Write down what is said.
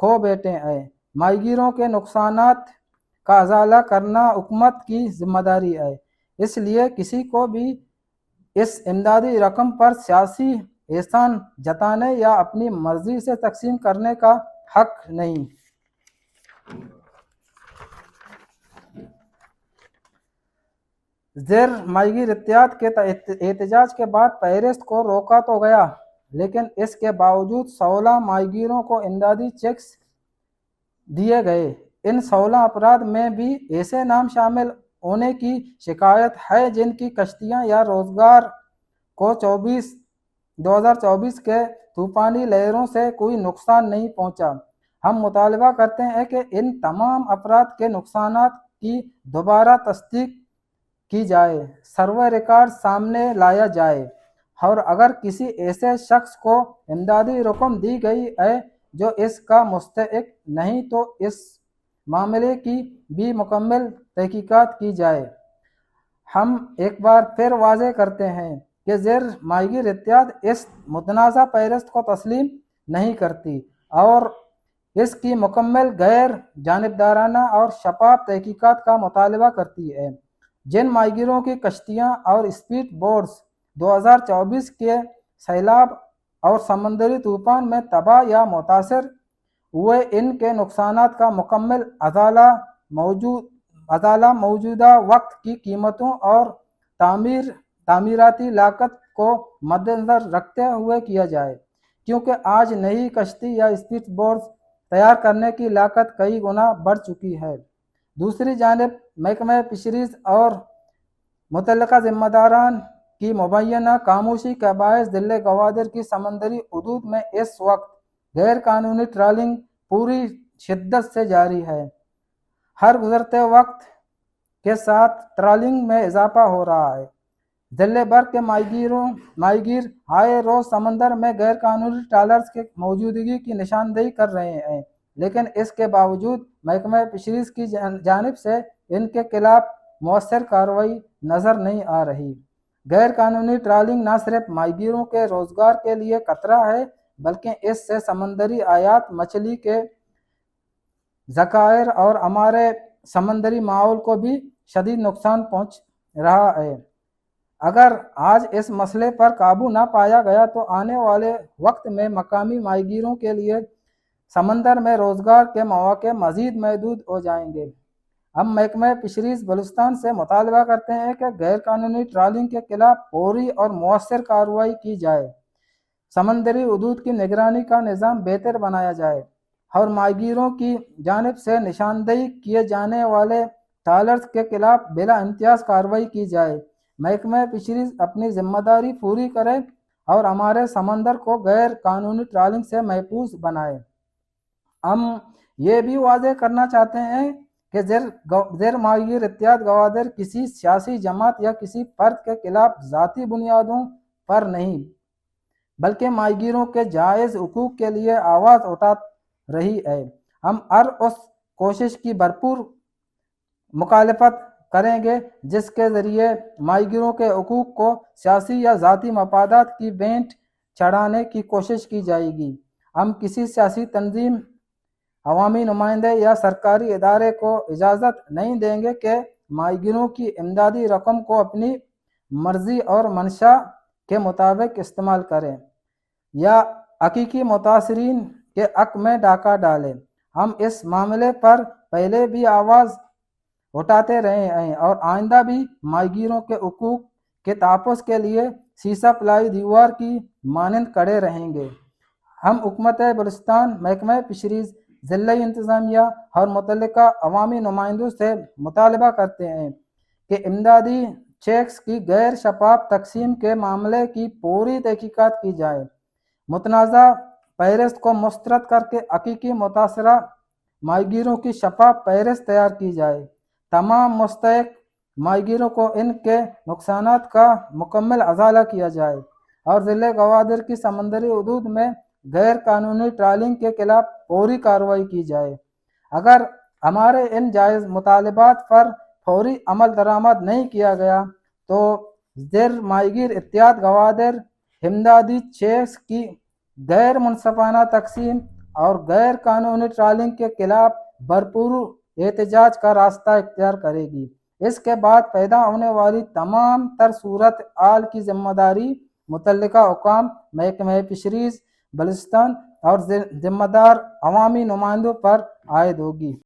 کھو بیٹھے ہیں۔ ماہی گیروں کے نقصانات کا ازالہ کرنا حکومت کی ذمہ داری ہے، اس لیے کسی کو بھی اس امدادی رقم پر سیاسی احسان جتانے یا اپنی مرضی سے تقسیم کرنے کا حق نہیں۔ زیر ماہی گیر اتحاد کے احتجاج کے بعد فہرست کو روکا تو گیا، لیکن اس کے باوجود 16 ماہی گیروں کو امدادی چیکس دیے گئے۔ ان 16 افراد میں بھی ایسے نام شامل ہونے کی شکایت ہے جن کی کشتیاں یا روزگار کو 2024 کے طوفانی لہروں سے کوئی نقصان نہیں پہنچا۔ ہم مطالبہ کرتے ہیں کہ ان تمام افراد کے نقصانات کی دوبارہ تصدیق کی جائے، سروے ریکارڈ سامنے لایا جائے، اور اگر کسی ایسے شخص کو امدادی رقم دی گئی ہے جو اس کا مستحق نہیں تو اس معاملے کی بھی مکمل تحقیقات کی جائے۔ ہم ایک بار پھر واضح کرتے ہیں کہ زیر ماہی گیر اتحاد اس متنازع فہرست کو تسلیم نہیں کرتی اور اس کی مکمل غیر جانبدارانہ اور شفاف تحقیقات کا مطالبہ کرتی ہے۔ جن ماہی گیروں کی کشتیاں اور اسپیڈ بوٹس 2024 کے سیلاب اور سمندری طوفان میں تباہ یا متاثر ہوئے، ان کے نقصانات کا مکمل ازالہ موجودہ وقت کی قیمتوں اور تعمیراتی لاگت کو مدنظر رکھتے ہوئے کیا جائے، کیونکہ آج نئی کشتی یا اسپیڈ بوٹس تیار کرنے کی لاگت کئی گنا بڑھ چکی ہے۔ دوسری جانب محکمہ فشریز اور متعلقہ ذمہ داران کی مبینہ خاموشی کے باعث ضلع گوادر کی سمندری حدود میں اس وقت غیر قانونی ٹرالنگ پوری شدت سے جاری ہے۔ ہر گزرتے وقت کے ساتھ ٹرالنگ میں اضافہ ہو رہا ہے۔ ضلع بھر کے ماہی گیر آئے روز سمندر میں غیر قانونی ٹرالرز کی موجودگی کی نشاندہی کر رہے ہیں، لیکن اس کے باوجود محکمہ فشریز کی جانب سے ان کے خلاف مؤثر کارروائی نظر نہیں آ رہی۔ غیر قانونی ٹرالنگ نہ صرف ماہی گیروں کے روزگار کے لیے خطرہ ہے بلکہ اس سے سمندری حیات، مچھلی کے ذخائر اور ہمارے سمندری ماحول کو بھی شدید نقصان پہنچ رہا ہے۔ اگر آج اس مسئلے پر قابو نہ پایا گیا تو آنے والے وقت میں مقامی ماہی گیروں کے لیے سمندر میں روزگار کے مواقع مزید محدود ہو جائیں گے۔ ہم محکمہ فشریز بلوچستان سے مطالبہ کرتے ہیں کہ غیر قانونی ٹرالنگ کے خلاف فوری اور مؤثر کارروائی کی جائے، سمندری حدود کی نگرانی کا نظام بہتر بنایا جائے اور ماہی گیروں کی جانب سے نشاندہی کیے جانے والے ٹرالرز کے خلاف بلا امتیاز کارروائی کی جائے۔ محکمہ فشریز اپنی ذمہ داری پوری کرے اور ہمارے سمندر کو غیر قانونی ٹرالنگ سے محفوظ بنائے۔ ہم یہ بھی واضح کرنا چاہتے ہیں کہ زیر ماہی گیر اتحاد گوادر کسی سیاسی جماعت یا کسی فرد کے خلاف ذاتی بنیادوں پر نہیں بلکہ ماہی گیروں کے جائز حقوق کے لیے آواز اٹھا رہی ہے۔ ہم ہر اس کوشش کی بھرپور مخالفت کریں گے جس کے ذریعے ماہی گیروں کے حقوق کو سیاسی یا ذاتی مفادات کی بھینٹ چڑھانے کی کوشش کی جائے گی۔ ہم کسی سیاسی تنظیم، عوامی نمائندے یا سرکاری ادارے کو اجازت نہیں دیں گے کہ ماہی گیروں کی امدادی رقم کو اپنی مرضی اور منشا کے مطابق استعمال کریں یا حقیقی متاثرین کے حق میں ڈاکہ ڈالیں۔ ہم اس معاملے پر پہلے بھی آواز اٹھاتے رہے ہیں اور آئندہ بھی ماہی گیروں کے حقوق کے تحفظ کے لیے سیسہ پلائی دیوار کی مانند کھڑے رہیں گے۔ ہم حکومت بلوچستان، محکمہ فشریز، ضلعی انتظامیہ اور متعلقہ عوامی نمائندوں سے مطالبہ کرتے ہیں کہ امدادی چیکس کی غیر شفاف تقسیم کے معاملے کی فوری تحقیقات کی جائے، متنازع فہرست کو مسترد کر کے حقیقی متاثرہ ماہی گیروں کی شفاف فہرست تیار کی جائے، تمام مستحق ماہی گیروں کو ان کے نقصانات کا مکمل ازالہ کیا جائے اور ضلع گوادر کی سمندری حدود میں غیر قانونی ٹرالنگ کے خلاف فوری کارروائی کی جائے۔ اگر ہمارے ان جائز مطالبات پر فوری عمل درآمد نہیں کیا گیا تو زیر ماہی گیر اتحاد گوادر امدادی چیکس کی غیر منصفانہ تقسیم اور غیر قانونی ٹرالنگ کے خلاف بھرپور احتجاج کا راستہ اختیار کرے گی۔ اس کے بعد پیدا ہونے والی تمام تر صورت حال کی ذمہ داری متعلقہ حکام، محکمہ فشریز، بلوچستان اور ذمہ دار عوامی نمائندوں پر عائد ہوگی۔